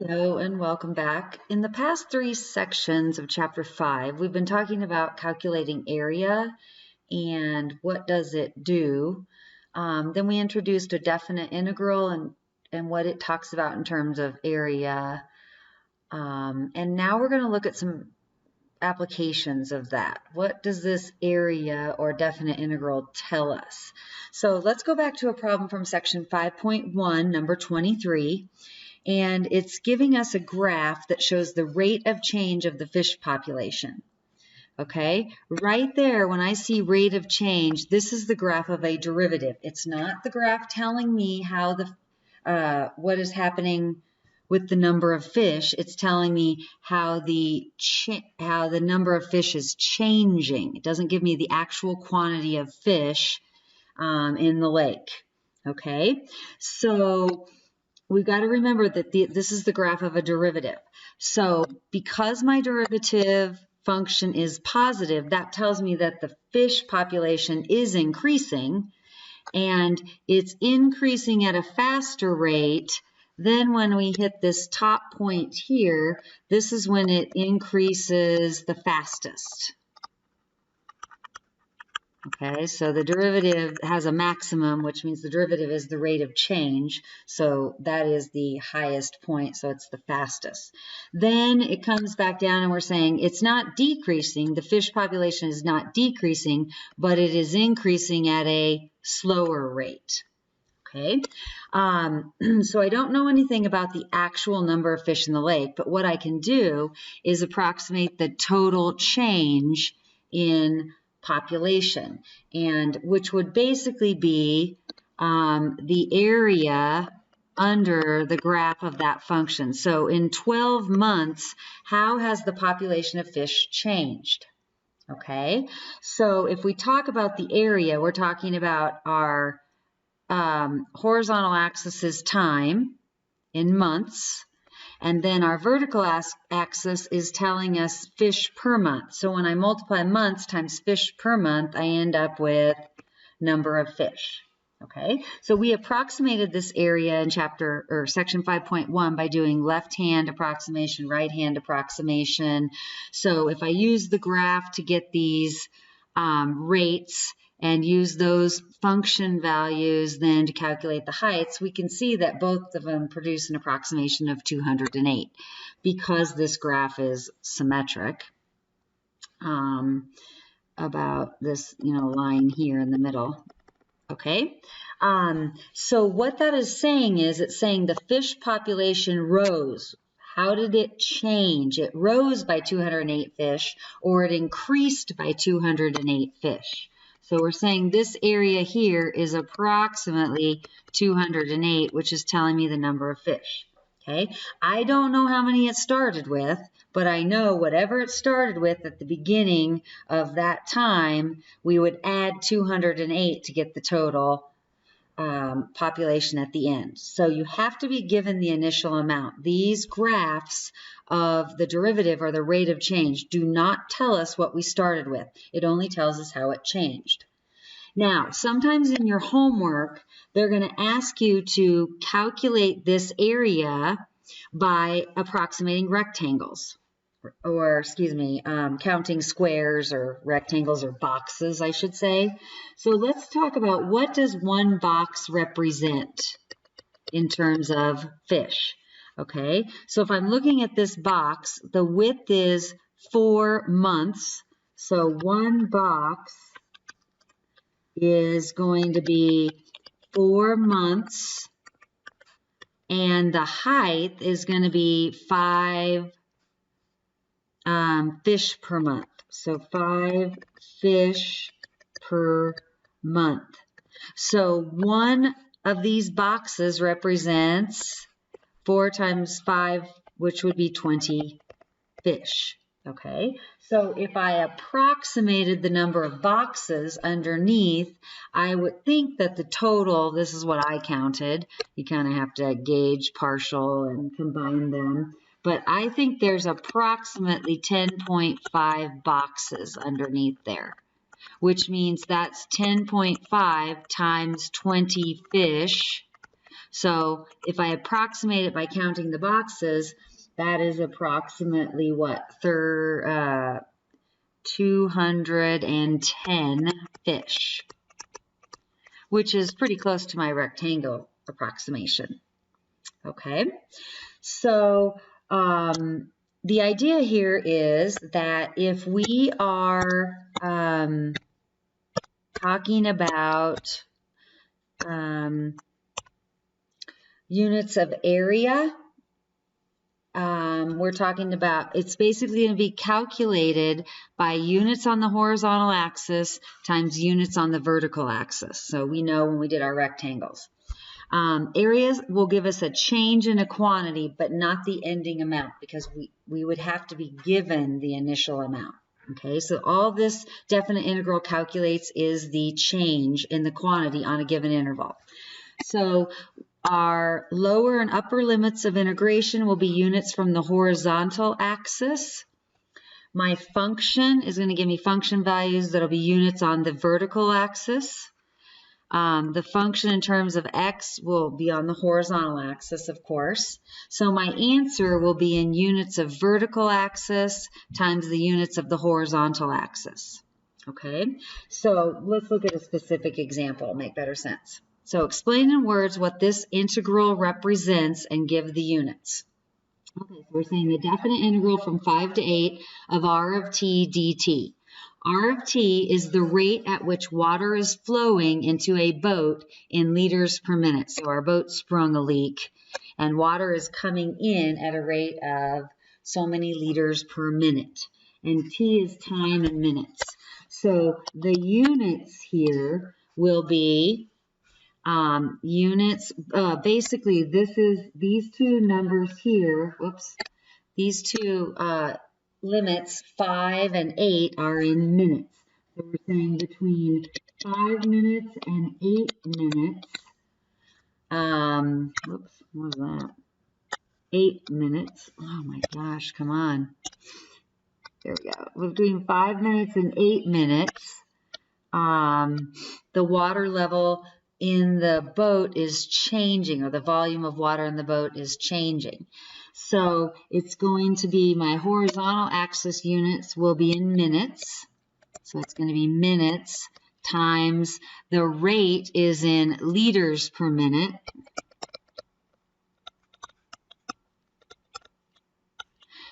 Hello and welcome back. In the past three sections of Chapter 5, we've been talking about calculating area and what does it do. Then we introduced a definite integral and what it talks about in terms of area. And now we're going to look at some applications of that. What does this area or definite integral tell us? So let's go back to a problem from section 5.1, number 23. And it's giving us a graph that shows the rate of change of the fish population. Okay, right there, when I see rate of change, this is the graph of a derivative. It's not the graph telling me how what is happening with the number of fish. It's telling me how the number of fish is changing. It doesn't give me the actual quantity of fish in the lake. Okay, so we've got to remember that this is the graph of a derivative. So because my derivative function is positive, that tells me that the fish population is increasing, and it's increasing at a faster rate. Then when we hit this top point here, this is when it increases the fastest. Okay, so the derivative has a maximum, which means the derivative is the rate of change. So that is the highest point, so it's the fastest. Then it comes back down and we're saying it's not decreasing. The fish population is not decreasing, but it is increasing at a slower rate. Okay, so I don't know anything about the actual number of fish in the lake, but what I can do is approximate the total change in population, and which would basically be the area under the graph of that function. So in 12 months, how has the population of fish changed? Okay, so if we talk about the area, we're talking about our horizontal axis is time in months, and then our vertical axis is telling us fish per month. So when I multiply months times fish per month, I end up with number of fish. Okay, so we approximated this area in section 5.1 by doing left-hand approximation, right-hand approximation. So if I use the graph to get these rates and use those function values then to calculate the heights, we can see that both of them produce an approximation of 208 because this graph is symmetric about this line here in the middle. Okay, so what that is saying is it's saying the fish population rose. How did it change? It rose by 208 fish, or it increased by 208 fish. So we're saying this area here is approximately 208, which is telling me the number of fish. Okay, I don't know how many it started with, but I know whatever it started with at the beginning of that time, we would add 208 to get the total population at the end. So you have to be given the initial amount. These graphs of the derivative or the rate of change do not tell us what we started with. It only tells us how it changed. Now, sometimes in your homework, they're going to ask you to calculate this area by approximating rectangles, or excuse me, counting squares or rectangles or boxes, I should say. So let's talk about what does one box represent in terms of fish. Okay, so if I'm looking at this box, the width is 4 months. So one box is going to be 4 months, and the height is going to be 5 fish per month. So 5 fish per month. So one of these boxes represents 4 times 5, which would be 20 fish. Okay, so if I approximated the number of boxes underneath, I would think that the total, this is what I counted, you kind of have to gauge partial and combine them, but I think there's approximately 10.5 boxes underneath there, which means that's 10.5 times 20 fish. So if I approximate it by counting the boxes, that is approximately what? 210 fish, which is pretty close to my rectangle approximation. Okay, so the idea here is that if we are talking about units of area, we're talking about, it's basically going to be calculated by units on the horizontal axis times units on the vertical axis. So we know when we did our rectangles. Areas will give us a change in a quantity, but not the ending amount, because we would have to be given the initial amount. Okay, so all this definite integral calculates is the change in the quantity on a given interval. So our lower and upper limits of integration will be units from the horizontal axis. My function is going to give me function values that will be units on the vertical axis. The function in terms of x will be on the horizontal axis, of course. So my answer will be in units of vertical axis times the units of the horizontal axis. Okay, so let's look at a specific example. It'll make better sense. So explain in words what this integral represents and give the units. Okay, so we're saying the definite integral from 5 to 8 of r of t dt. R of t is the rate at which water is flowing into a boat in liters per minute. So our boat sprung a leak and water is coming in at a rate of so many liters per minute. And t is time in minutes. So the units here will be units, basically this is these two numbers here, whoops, these two limits, 5 and 8, are in minutes. So we're saying between 5 minutes and 8 minutes, whoops, what was that? 8 minutes, oh my gosh, come on. There we go. Between 5 minutes and 8 minutes, the water level in the boat is changing, or the volume of water in the boat is changing. So it's going to be, my horizontal axis units will be in minutes. So it's going to be minutes times the rate is in liters per minute.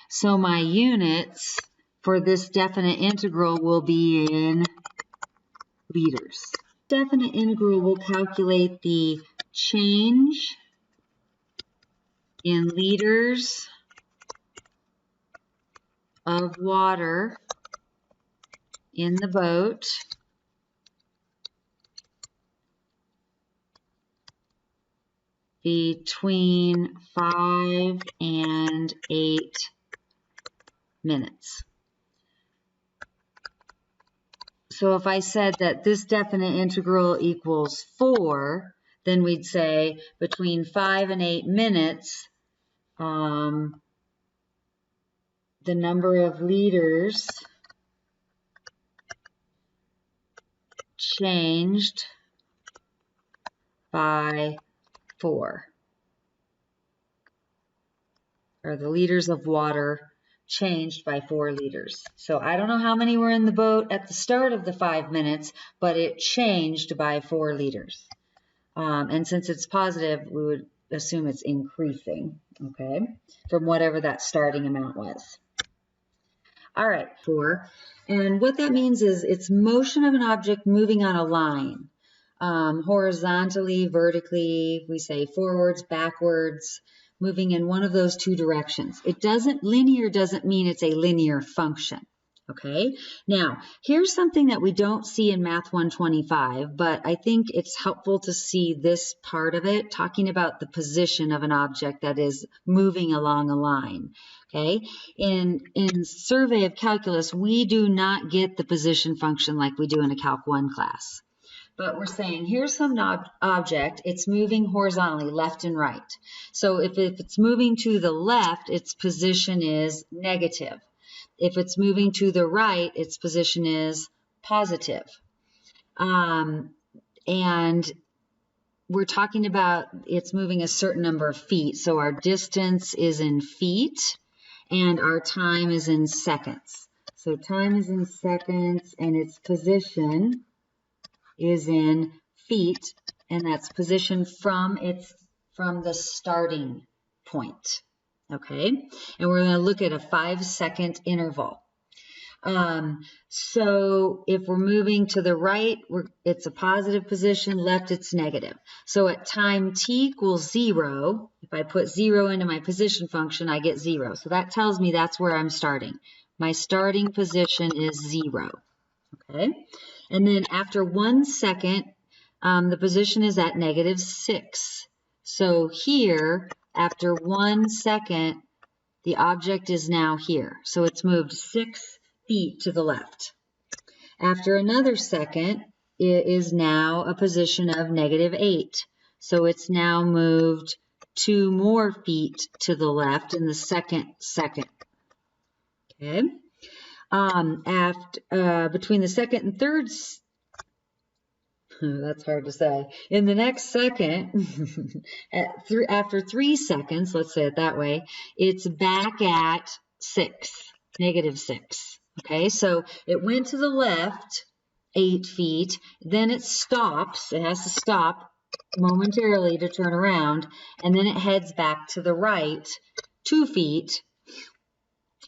So my units for this definite integral will be in liters. Definite integral will calculate the change in liters of water in the boat between 5 and 8 minutes. So if I said that this definite integral equals 4, then we'd say between 5 and 8 minutes, the number of liters changed by 4, or the liters of water changed by 4 liters. So I don't know how many were in the boat at the start of the 5 minutes, but it changed by 4 liters. And since it's positive, we would assume it's increasing, okay, from whatever that starting amount was. All right, 4. And what that means is it's motion of an object moving on a line, horizontally, vertically, we say forwards, backwards, moving in one of those two directions. Linear doesn't mean it's a linear function. Okay, now here's something that we don't see in Math 125, but I think it's helpful to see this part of it, talking about the position of an object that is moving along a line. Okay, in Survey of Calculus, we do not get the position function like we do in a Calc 1 class. But we're saying here's some object, it's moving horizontally, left and right. So if it's moving to the left, its position is negative. If it's moving to the right, its position is positive. And we're talking about it's moving a certain number of feet. So our distance is in feet and our time is in seconds. So time is in seconds and its position is in feet, and that's position from the starting point. Okay, and we're going to look at a 5-second interval. So if we're moving to the right, it's a positive position, left it's negative. So at time t equals 0, if I put 0 into my position function, I get 0. So that tells me that's where I'm starting. My starting position is 0. Okay, and then after 1 second, the position is at -6. So here, after 1 second, the object is now here. So it's moved 6 feet to the left. After another second, it is now a position of -8. So it's now moved 2 more feet to the left in the second second. Okay. Between the second and third, that's hard to say. In the next second, after 3 seconds, let's say it that way, it's back at -6. Okay, so it went to the left 8 feet, then it stops. It has to stop momentarily to turn around, and then it heads back to the right 2 feet.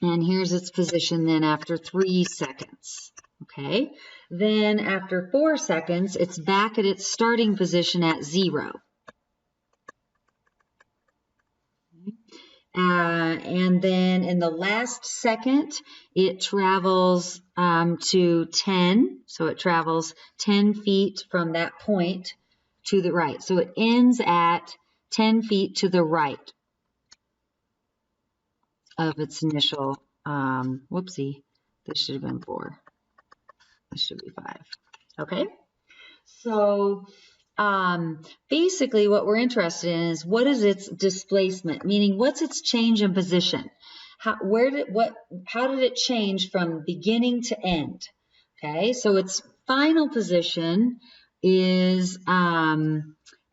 And here's its position then after 3 seconds. Okay, then after 4 seconds, it's back at its starting position at 0. And then in the last second, it travels to 10. So it travels 10 feet from that point to the right. So it ends at 10 feet to the right of its initial, whoopsie, this should have been 4. This should be 5. Okay, so basically what we're interested in is what is its displacement, meaning what's its change in position? How did it change from beginning to end? Okay, so its final position is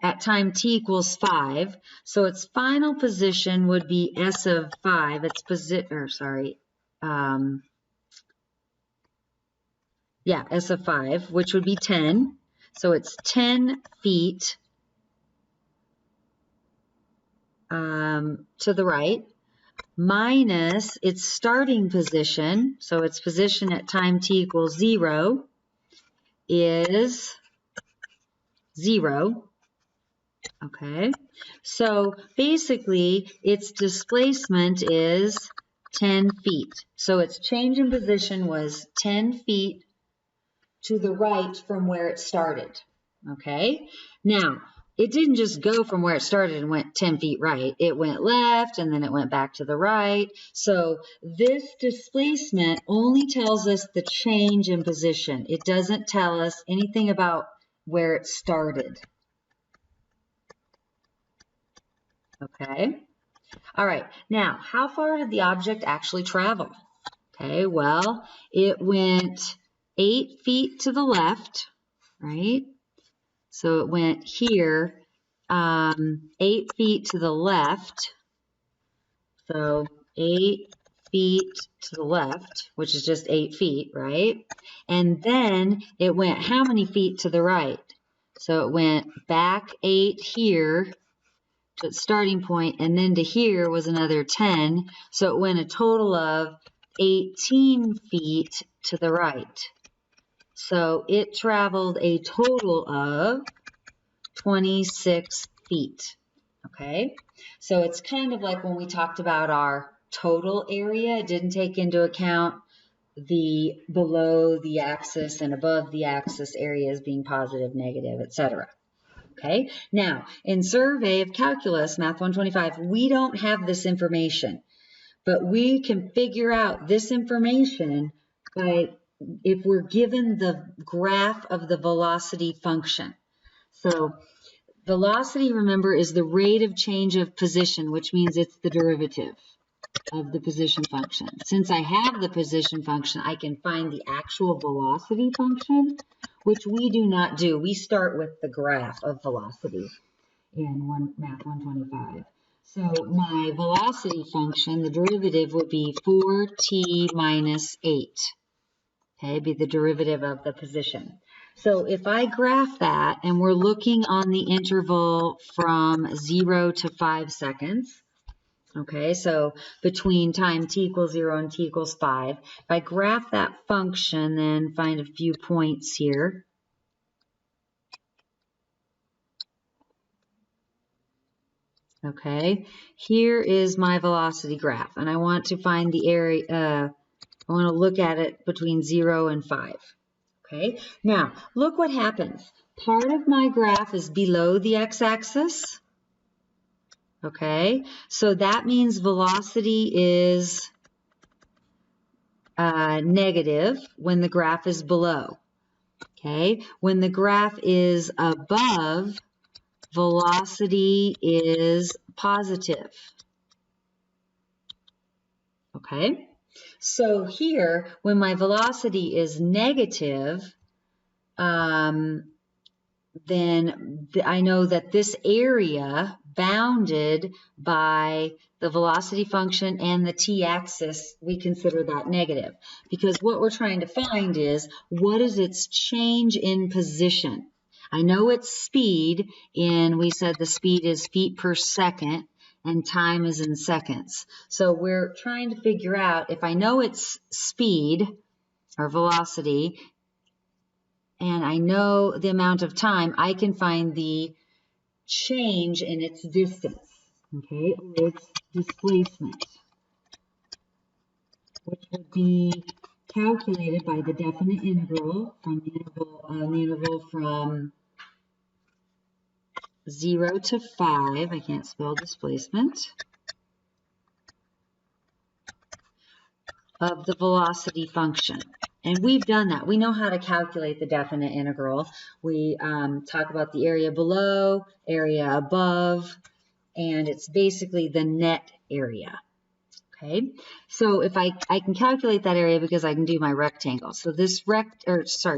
at time t equals 5. So its final position would be s of 5. Its s of 5, which would be 10. So it's 10 feet to the right, minus its starting position. So its position at time t equals 0 is 0. Okay, so basically its displacement is 10 feet. So its change in position was 10 feet to the right from where it started. Okay, now it didn't just go from where it started and went 10 feet right. It went left and then it went back to the right. So this displacement only tells us the change in position. It doesn't tell us anything about where it started. Okay, all right, now how far did the object actually travel? Okay, well, it went 8 feet to the left, right? So it went here 8 feet to the left. So 8 feet to the left, which is just 8 feet, right? And then it went how many feet to the right? So it went back 8 here to its starting point, and then to here was another 10. So it went a total of 18 feet to the right. So it traveled a total of 26 feet. Okay, so it's kind of like when we talked about our total area. It didn't take into account the below the axis and above the axis areas being positive, negative, etc. Okay, now in Survey of Calculus, Math 125, we don't have this information, but we can figure out this information by if we're given the graph of the velocity function. So velocity, remember, is the rate of change of position, which means it's the derivative of the position function. Since I have the position function, I can find the actual velocity function, which we do not do. We start with the graph of velocity in Math 125. So my velocity function, the derivative would be 4t minus 8. Okay, be the derivative of the position. So if I graph that, and we're looking on the interval from 0 to 5 seconds, okay, so between time t equals 0 and t equals 5, if I graph that function, then find a few points here. Okay, here is my velocity graph, and I want to find the area, I want to look at it between 0 and 5. Okay, now look what happens. Part of my graph is below the x-axis. Okay, so that means velocity is negative when the graph is below. Okay, when the graph is above, velocity is positive. Okay, so here, when my velocity is negative, then I know that this area bounded by the velocity function and the t-axis, we consider that negative. Because what we're trying to find is, what is its change in position? I know its speed, and we said the speed is feet per second, and time is in seconds. So we're trying to figure out, if I know its speed, or velocity, and I know the amount of time, I can find the change in its distance, okay, or its displacement, which would be calculated by the definite integral from the interval from 0 to 5. I can't spell displacement. Of the velocity function. And we've done that. We know how to calculate the definite integral. We talk about the area below, area above, and it's basically the net area. Okay, so if I can calculate that area because I can do my rectangle. So this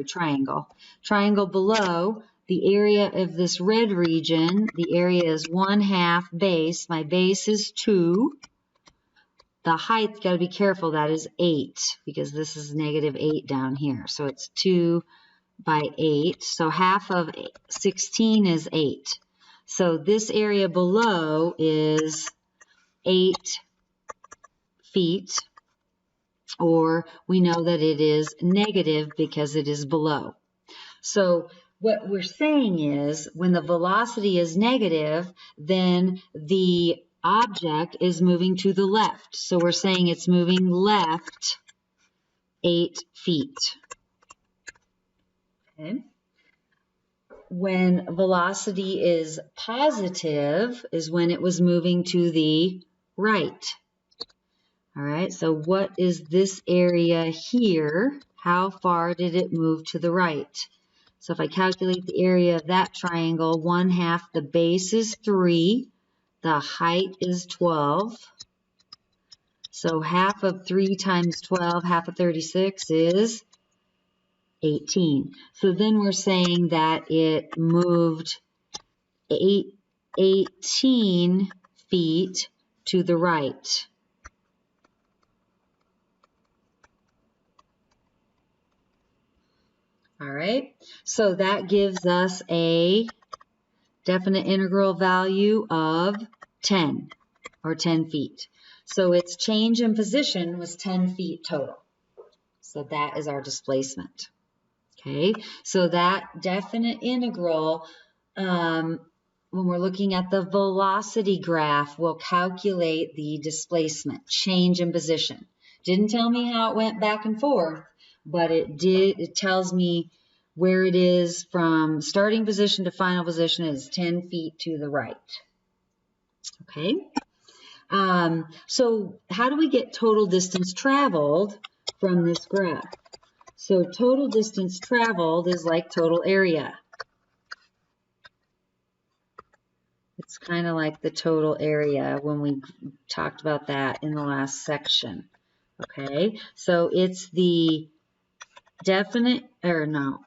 triangle below, the area of this red region, the area is 1/2 base. My base is 2. The height, got to be careful, that is 8, because this is -8 down here. So it's 2 by 8. So half of 16 is 8. So this area below is 8 feet, or we know that it is negative because it is below. So what we're saying is, when the velocity is negative, then the object is moving to the left. So we're saying it's moving left 8 feet. Okay. When velocity is positive is when it was moving to the right. All right, so what is this area here? How far did it move to the right? So if I calculate the area of that triangle, 1/2, the base is 3. The height is 12. So half of 3 times 12, half of 36 is 18. So then we're saying that it moved 18 feet to the right. All right, so that gives us a definite integral value of 10, or 10 feet. So its change in position was 10 feet total. So that is our displacement. Okay, so that definite integral, when we're looking at the velocity graph, will calculate the displacement, change in position. Didn't tell me how it went back and forth, but it tells me where it is from starting position to final position is 10 feet to the right. Okay, so how do we get total distance traveled from this graph? So total distance traveled is like total area. It's kind of like the total area when we talked about that in the last section. Okay, so it's the definite, or no,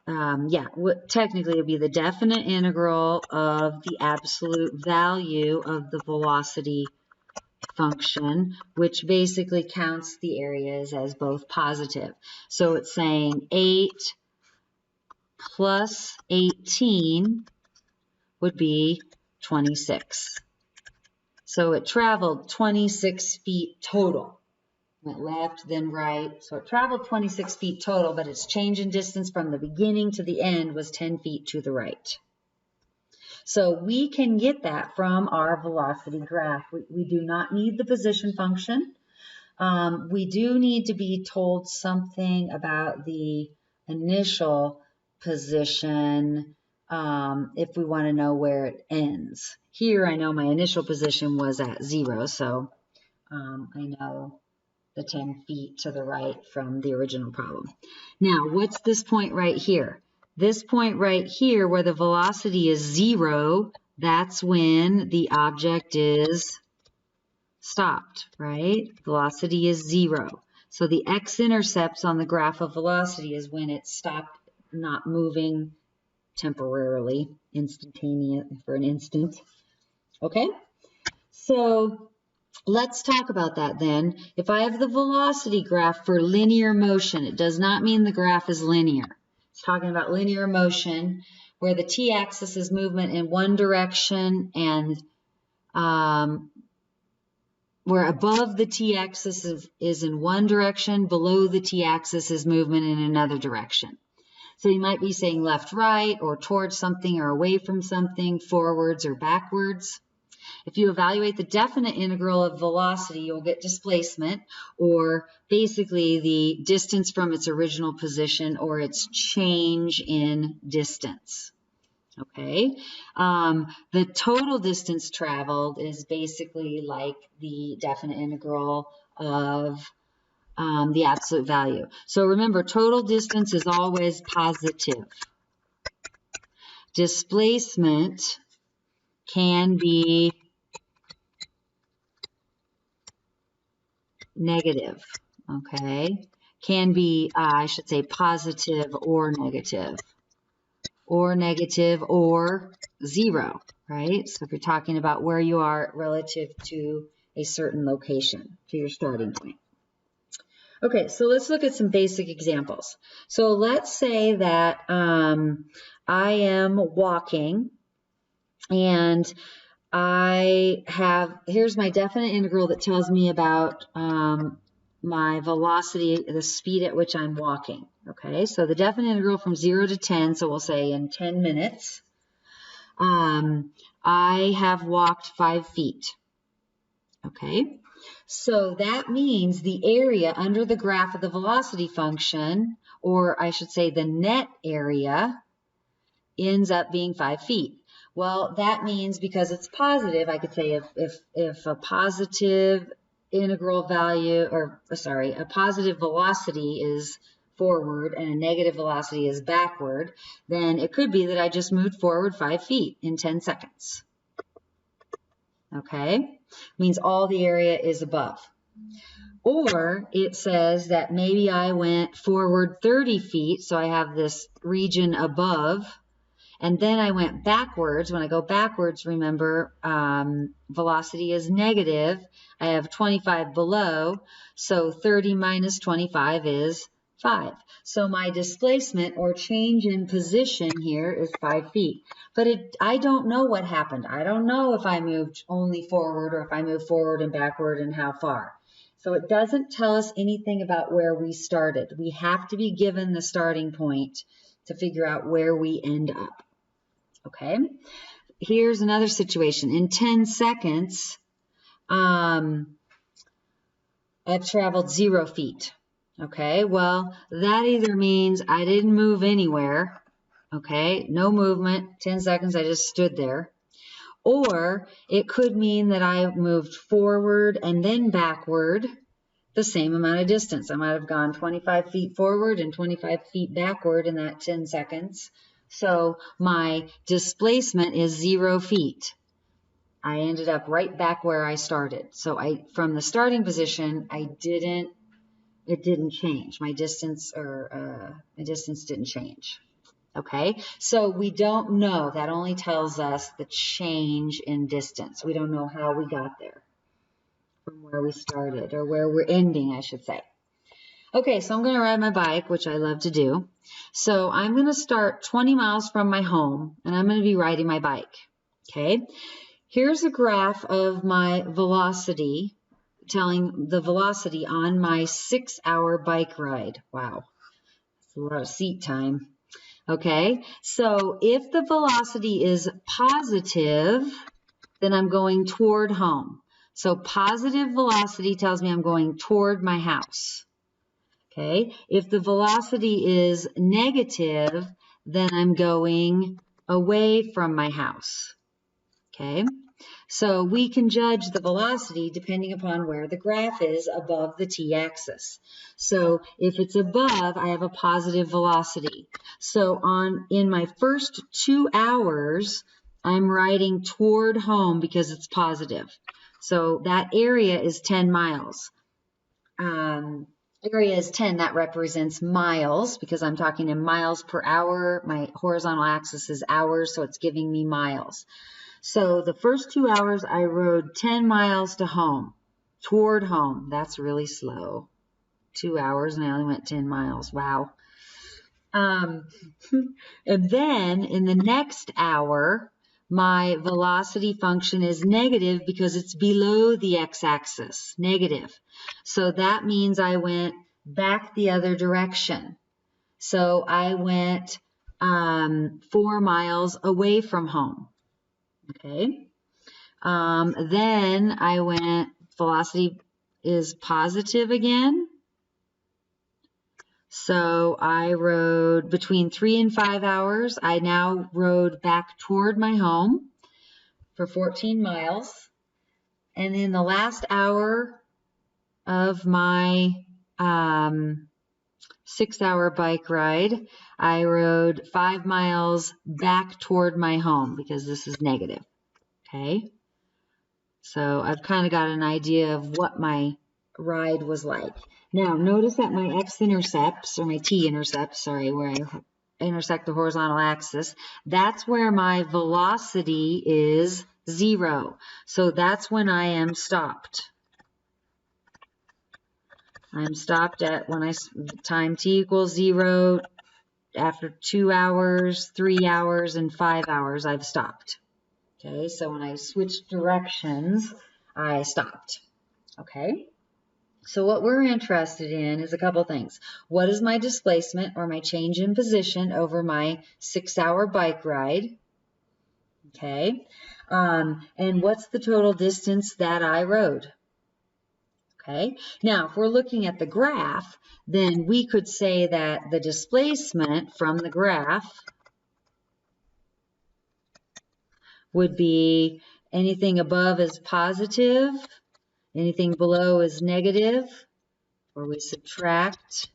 yeah, technically it would be the definite integral of the absolute value of the velocity function, which basically counts the areas as both positive. So it's saying 8 plus 18 would be 26. So it traveled 26 feet total. Went left, then right. So it traveled 26 feet total, but its change in distance from the beginning to the end was 10 feet to the right. So we can get that from our velocity graph. We do not need the position function. We do need to be told something about the initial position if we want to know where it ends. Here I know my initial position was at 0, so I know the 10 feet to the right from the original problem. Now, what's this point right here? This point right here where the velocity is 0, that's when the object is stopped, right? Velocity is 0. So the x-intercepts on the graph of velocity is when it stopped not moving temporarily, instantaneous for an instant. Okay? So let's talk about that then. If I have the velocity graph for linear motion, it does not mean the graph is linear. It's talking about linear motion where the t-axis is movement in one direction and where above the t-axis is in one direction, below the t-axis is movement in another direction. So you might be saying left, right, or towards something or away from something, forwards or backwards. If you evaluate the definite integral of velocity, you'll get displacement, or basically the distance from its original position or its change in distance. Okay, the total distance traveled is basically like the definite integral of the absolute value. So remember, total distance is always positive. Displacement can be negative, okay? Can be, I should say, positive or negative. Or negative or 0, right? So if you're talking about where you are relative to a certain location, to your starting point. Okay, so let's look at some basic examples. So let's say that I am walking and here's my definite integral that tells me about my velocity, the speed at which I'm walking. Okay, so the definite integral from 0 to 10, so we'll say in 10 minutes, I have walked 5 feet. Okay, so that means the area under the graph of the velocity function, or I should say the net area, ends up being 5 feet. Well, that means because it's positive, I could say if a positive integral value, or sorry, a positive velocity is forward and a negative velocity is backward, then it could be that I just moved forward 5 feet in 10 seconds. Okay, means all the area is above. Or it says that maybe I went forward 30 feet, so I have this region above, and then I went backwards. When I go backwards, remember, velocity is negative. I have 25 below, so 30 minus 25 is 5. So my displacement or change in position here is 5 feet. But I don't know what happened. I don't know if I moved only forward or if I moved forward and backward and how far. So it doesn't tell us anything about where we started. We have to be given the starting point to figure out where we end up. Okay, here's another situation. In 10 seconds, I've traveled 0 feet. Okay, well, that either means I didn't move anywhere. Okay, no movement, 10 seconds, I just stood there. Or it could mean that I moved forward and then backward the same amount of distance. I might have gone 25 feet forward and 25 feet backward in that 10 seconds. So my displacement is 0 feet. I ended up right back where I started. So from the starting position, I didn't it didn't change. My distance didn't change. Okay, so we don't know. That only tells us the change in distance. We don't know how we got there from where we started, or where we're ending, I should say. Okay, so I'm going to ride my bike, which I love to do. So I'm going to start 20 miles from my home, and I'm going to be riding my bike. Okay, here's a graph of my velocity, telling the velocity on my 6-hour bike ride. Wow, that's a lot of seat time. Okay, so if the velocity is positive, then I'm going toward home. So positive velocity tells me I'm going toward my house. Okay, if the velocity is negative, then I'm going away from my house. Okay, so we can judge the velocity depending upon where the graph is above the t-axis. So if it's above, I have a positive velocity. So in my first 2 hours, I'm riding toward home because it's positive. So that area is 10 miles. Area is 10, that represents miles because I'm talking in miles per hour. My horizontal axis is hours, so it's giving me miles. So the first 2 hours, I rode 10 miles to home, toward home. That's really slow. 2 hours, and I only went 10 miles. Wow. And then in the next hour, my velocity function is negative because it's below the x-axis, negative. So that means I went back the other direction. So I went 4 miles away from home. Okay. Then I went, velocity is positive again. So I rode between 3 and 5 hours. I now rode back toward my home for 14 miles. And in the last hour of my 6-hour bike ride, I rode 5 miles back toward my home because this is negative. Okay. So I've kind of got an idea of what my ride was like. Now, notice that my x-intercepts, or my t-intercepts, sorry, where I intersect the horizontal axis, that's where my velocity is 0. So that's when I am stopped. I'm stopped at when time t equals 0. After 2 hours, 3 hours, and 5 hours, I've stopped. Okay, so when I switched directions, I stopped. Okay, so what we're interested in is a couple things. What is my displacement, or my change in position, over my 6-hour bike ride? Okay, and what's the total distance that I rode? Okay, now if we're looking at the graph, then we could say that the displacement from the graph would be anything above is positive, anything below is negative, or we subtract.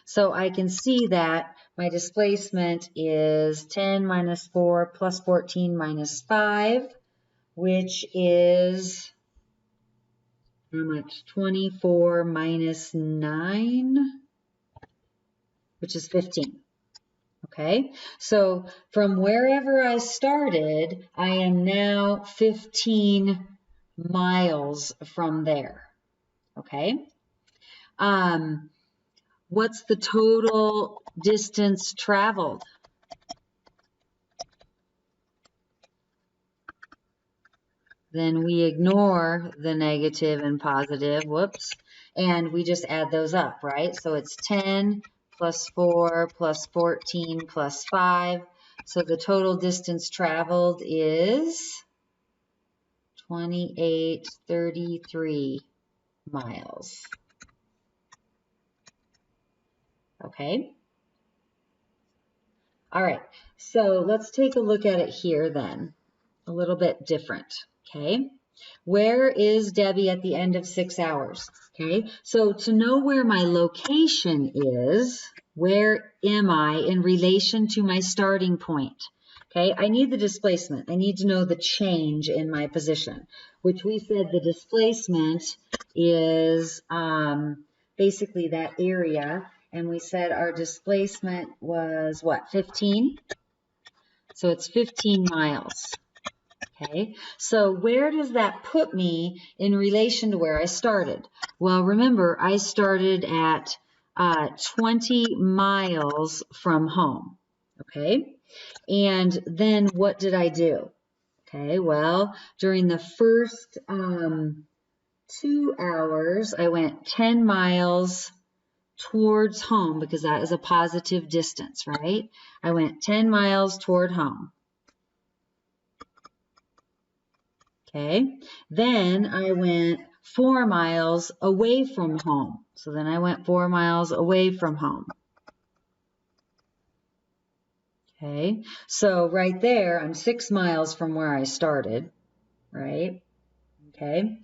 So I can see that my displacement is 10 minus 4 plus 14 minus 5, which is how much? 24 minus 9, which is 15. Okay, so from wherever I started, I am now 15 miles from there. Okay, what's the total distance traveled? Then we ignore the negative and positive, whoops, and we just add those up, right? So it's 10 plus 4 plus 14 plus 5. So the total distance traveled is 2833 miles. Okay. All right. So let's take a look at it here then. A little bit different. Okay. Where is Debbie at the end of 6 hours? Okay. So to know where my location is, where am I in relation to my starting point? Okay, I need the displacement. I need to know the change in my position, which we said the displacement is basically that area, and we said our displacement was what, 15? So it's 15 miles. Okay, so where does that put me in relation to where I started? Well, remember, I started at 20 miles from home. Okay, and then what did I do? Okay, well, during the first 2 hours, I went 10 miles towards home because that is a positive distance, right? I went 10 miles toward home. Okay, then I went 4 miles away from home. So then I went 4 miles away from home. Okay, so right there, I'm 6 miles from where I started, right? Okay.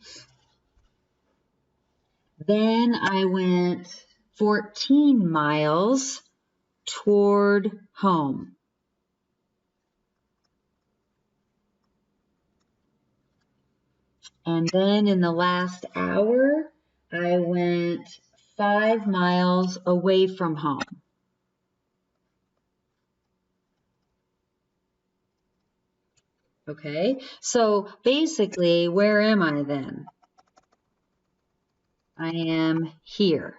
Then I went 14 miles toward home. And then in the last hour, I went 5 miles away from home. Okay, so basically, where am I then? I am here.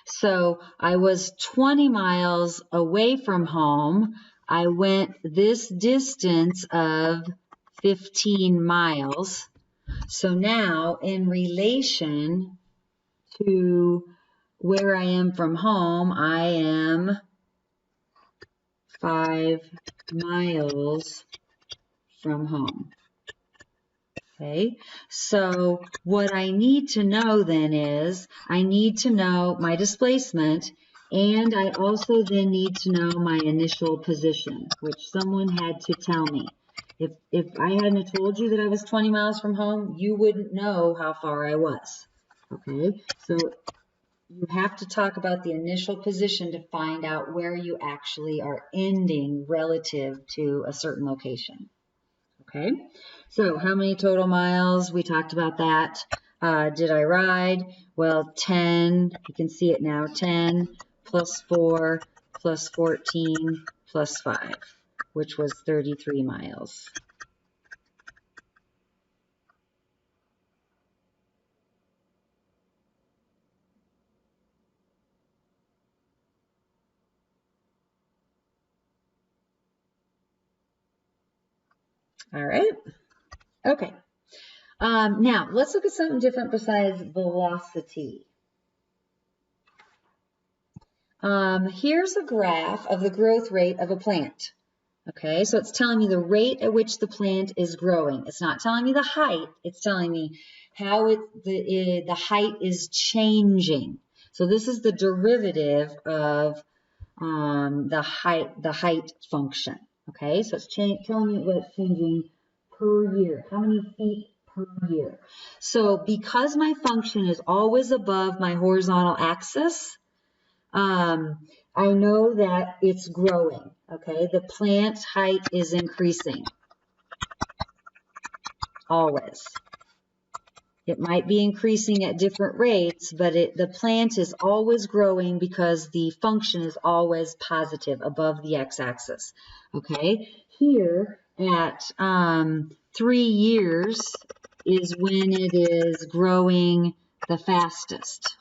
So I was 20 miles away from home. I went this distance of 15 miles. So now, in relation to where I am from home, I am 5 miles from home. Okay, so what I need to know then is I need to know my displacement, and I also then need to know my initial position, which someone had to tell me. If I hadn't told you that I was 20 miles from home, you wouldn't know how far I was. Okay, so you have to talk about the initial position to find out where you actually are ending relative to a certain location. Okay, so how many total miles? We talked about that. Did I ride? Well, 10, you can see it now, 10 plus 4 plus 14 plus 5, which was 33 miles. All right, okay. Now, let's look at something different besides velocity. Here's a graph of the growth rate of a plant. Okay, so it's telling me the rate at which the plant is growing. It's not telling me the height. It's telling me how the height is changing. So this is the derivative of the height function. Okay, so it's telling me what it's changing per year. How many feet per year? So because my function is always above my horizontal axis, I know that it's growing, okay? The plant height is increasing, always. It might be increasing at different rates, but the plant is always growing because the function is always positive above the x-axis, okay? Here at 3 years is when it is growing the fastest.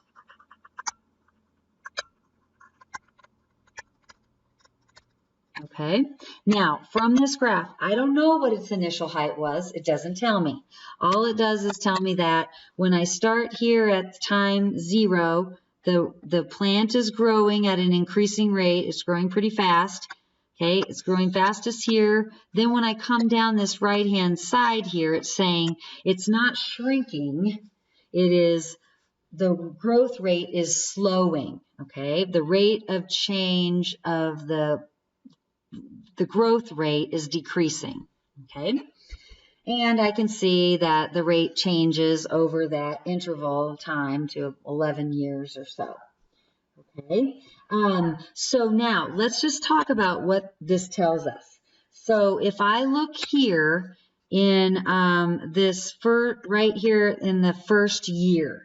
Okay, now from this graph, I don't know what its initial height was. It doesn't tell me. All it does is tell me that when I start here at time 0, the plant is growing at an increasing rate. It's growing pretty fast. Okay, it's growing fastest here. Then when I come down this right-hand side here, it's saying it's not shrinking. It is, the growth rate is slowing. Okay, the rate of change of the growth rate is decreasing, okay? And I can see that the rate changes over that interval of time to 11 years or so, okay? So now let's just talk about what this tells us. So if I look here in right here in the first year,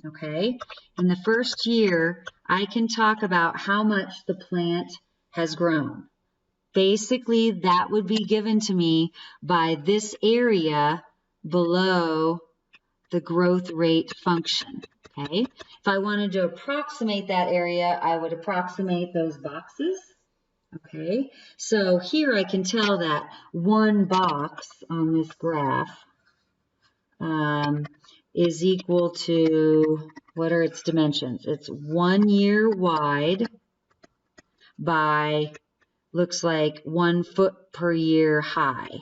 okay? In the first year, I can talk about how much the plant has grown. Basically, that would be given to me by this area below the growth rate function, okay? If I wanted to approximate that area, I would approximate those boxes, okay? So here I can tell that one box on this graph is equal to, what are its dimensions? It's 1 year wide by, looks like 1 foot per year high.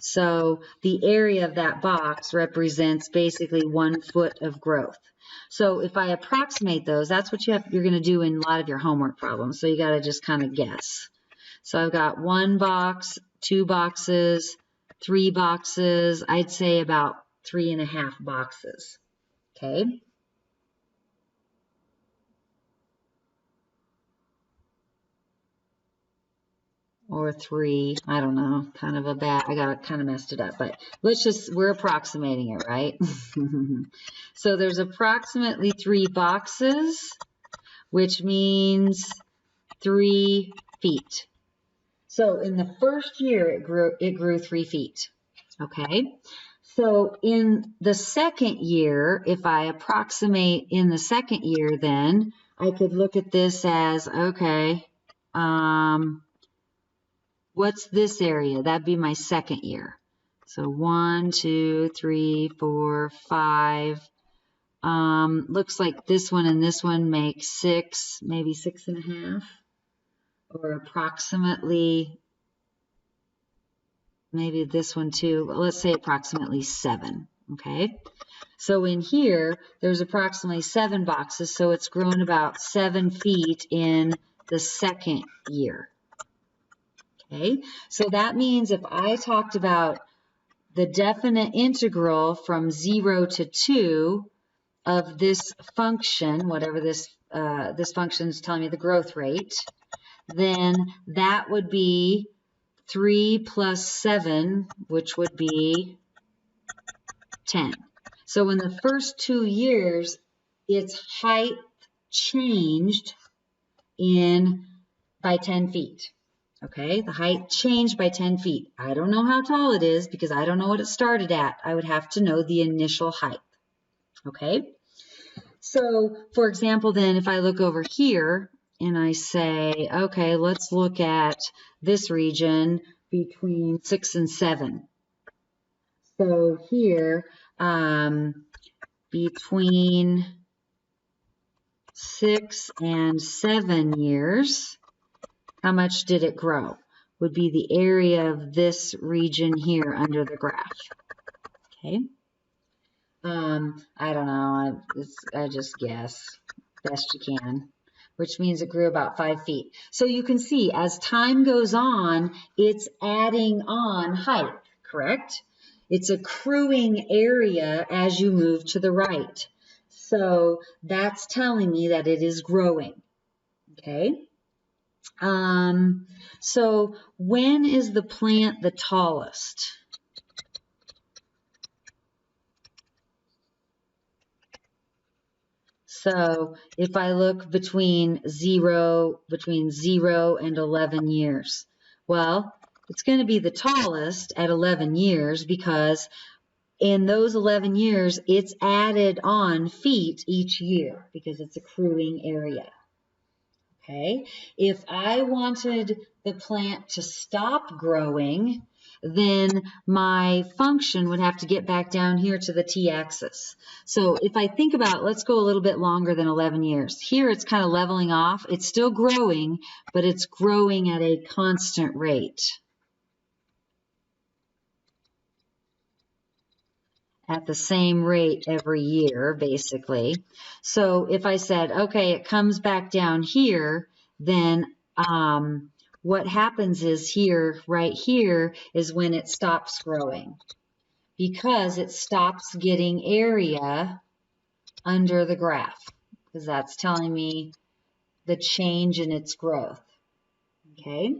So the area of that box represents basically 1 foot of growth. So if I approximate those, that's what you're going to do in a lot of your homework problems. So you got to just kind of guess. So I've got 1 box, 2 boxes, 3 boxes. I'd say about 3.5 boxes. Okay. Or 3, I don't know, kind of a bad, I got kind of messed it up, but let's just, we're approximating it, right? So there's approximately 3 boxes, which means 3 feet. So in the first year, it grew 3 feet, okay? So in the second year, if I approximate in the second year, then I could look at this as, okay, what's this area? That'd be my second year. So 1, 2, 3, 4, 5. Looks like this one and this one make 6, maybe 6.5, or approximately, maybe this one too. Let's say approximately 7. Okay. So in here, there's approximately 7 boxes. So it's grown about 7 feet in the second year. Okay, so that means if I talked about the definite integral from 0 to 2 of this function, whatever this function is telling me the growth rate, then that would be 3 plus 7, which would be 10. So in the first 2 years, its height changed by 10 feet. Okay, the height changed by 10 feet. I don't know how tall it is because I don't know what it started at. I would have to know the initial height. Okay, so for example, then if I look over here and I say, okay, let's look at this region between 6 and 7. So here, between 6 and 7 years, how much did it grow? Would be the area of this region here under the graph. Okay. I don't know. I just guess best you can, which means it grew about 5 feet. So you can see as time goes on, it's adding on height, correct? It's accruing area as you move to the right. So that's telling me that it is growing. Okay. So when is the plant the tallest? So if I look between 0 and 11 years, well, it's going to be the tallest at 11 years because in those 11 years, it's added on feet each year because it's accruing area. Okay, if I wanted the plant to stop growing, then my function would have to get back down here to the t-axis. So if I think about, let's go a little bit longer than 11 years. Here it's kind of leveling off. It's still growing, but it's growing at a constant rate. At the same rate every year, basically. So if I said, okay, it comes back down here, then what happens is here, right here, is when it stops growing because it stops getting area under the graph because that's telling me the change in its growth. Okay.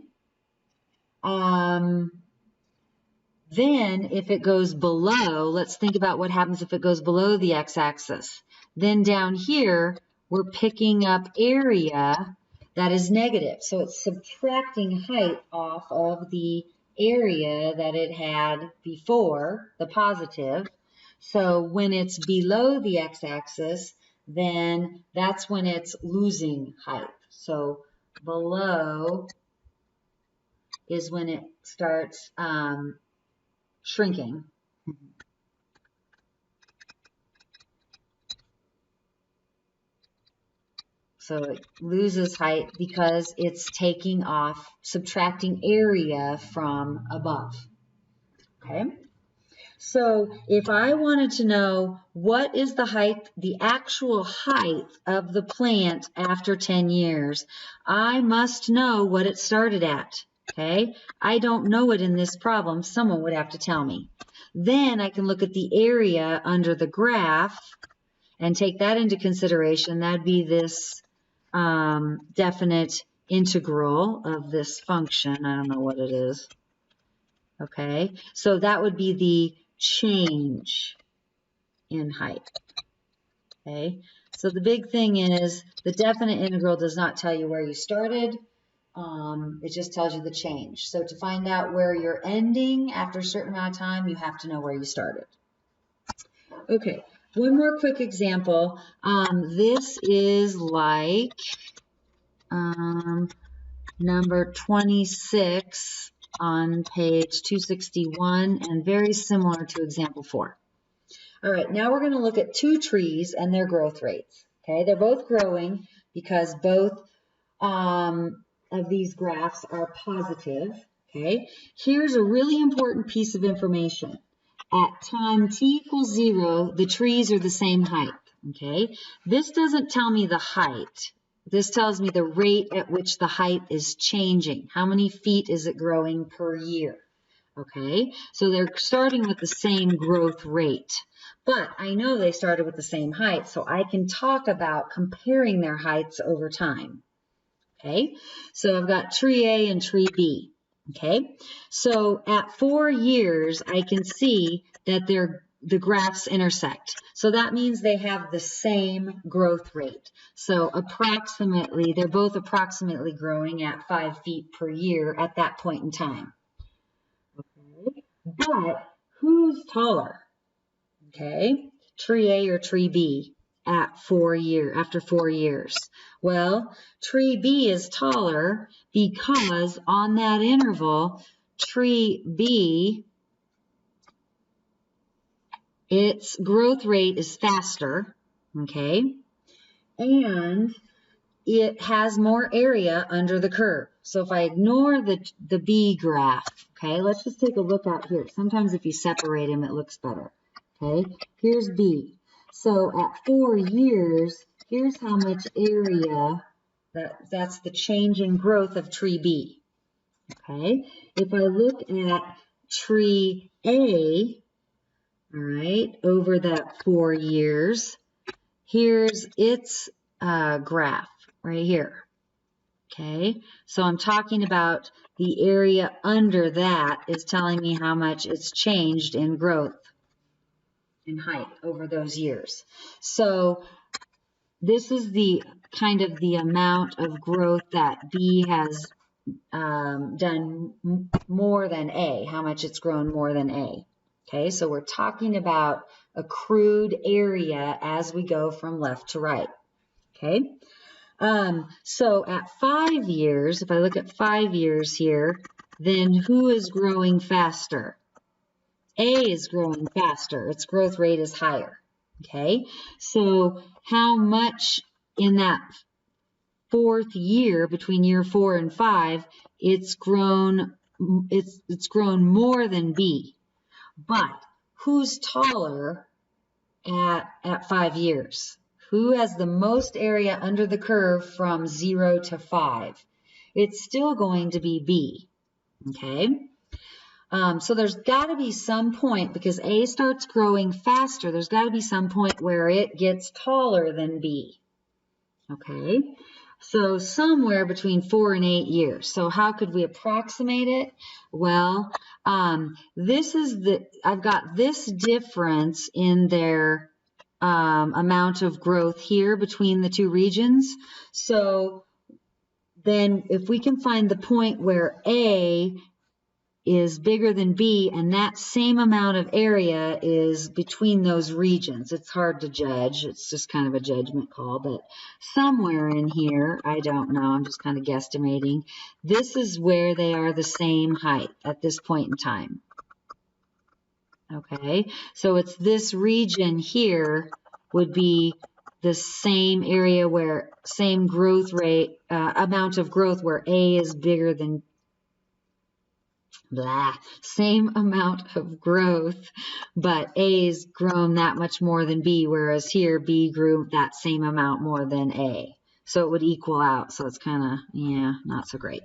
Then if it goes below, let's think about what happens if it goes below the x-axis. Then down here, we're picking up area that is negative. So it's subtracting height off of the area that it had before, the positive. So when it's below the x-axis, then that's when it's losing height. So below is when it starts shrinking. So it loses height because it's taking off, subtracting area from above. Okay? So if I wanted to know what is the height, the actual height of the plant after 10 years, I must know what it started at. Okay? I don't know it in this problem. Someone would have to tell me. Then I can look at the area under the graph and take that into consideration. That'd be this definite integral of this function. I don't know what it is. Okay, so that would be the change in height. Okay, so the big thing is the definite integral does not tell you where you started. It just tells you the change. So to find out where you're ending after a certain amount of time, you have to know where you started. Okay, one more quick example. This is like number 26 on page 261 and very similar to example 4. All right, now we're going to look at two trees and their growth rates. Okay, they're both growing because both of these graphs are positive. Okay, here's a really important piece of information. At time t equals 0, the trees are the same height. Okay, this doesn't tell me the height. This tells me the rate at which the height is changing. How many feet is it growing per year? Okay, so they're starting with the same growth rate. But I know they started with the same height, so I can talk about comparing their heights over time. Okay, so I've got tree A and tree B. Okay, so at 4 years, I can see that the graphs intersect. So that means they have the same growth rate. So approximately, they're both approximately growing at 5 feet per year at that point in time. Okay, but who's taller? Okay, tree A or tree B at 4 years, after 4 years? Well, tree B is taller because on that interval, tree B, its growth rate is faster, okay, and it has more area under the curve. So if I ignore the B graph, okay, let's just take a look out here. Sometimes if you separate them, it looks better. Okay, here's B. So at 4 years, here's how much area, that's the change in growth of tree B. Okay, if I look at tree A, all right, over that 4 years, here's its graph right here. Okay, so I'm talking about the area under that is telling me how much it's changed in growth, in height over those years. So this is the kind of the amount of growth that B has done more than A, how much it's grown more than A. Okay, so we're talking about accrued area as we go from left to right. Okay, so at 5 years, if I look at 5 years here, then who is growing faster? A is growing faster. Its growth rate is higher. Okay, so how much in that 4th year, between year 4 and 5, it's grown more than B. But who's taller at 5 years? Who has the most area under the curve from 0 to 5? It's still going to be B. Okay, so there's got to be some point, because A starts growing faster, there's got to be some point where it gets taller than B. Okay, So somewhere between 4 and 8 years. So how could we approximate it? Well, I've got this difference in their amount of growth here between the two regions. So then if we can find the point where A is bigger than B and that same amount of area is between those regions, it's hard to judge. It's just kind of a judgment call, but somewhere in here, I don't know, I'm just kind of guesstimating, this is where they are the same height at this point in time. Okay, so it's this region here would be the same area where same growth rate, amount of growth where A is bigger than same amount of growth, but A's grown that much more than B, whereas here B grew that same amount more than A. So it would equal out. So it's kind of, yeah, not so great.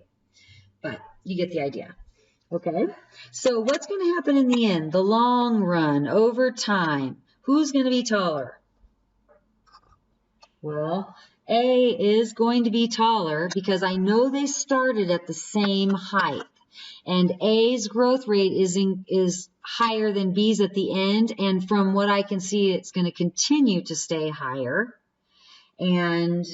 But you get the idea. Okay, so what's going to happen in the end? The long run, over time, who's going to be taller? Well, A is going to be taller because I know they started at the same height. And A's growth rate is higher than B's at the end. And from what I can see, it's going to continue to stay higher and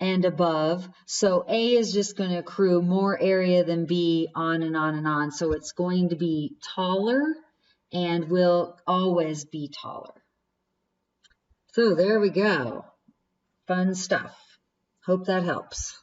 above. So A is just going to accrue more area than B, on and on and on. So it's going to be taller and will always be taller. So there we go. Fun stuff. Hope that helps.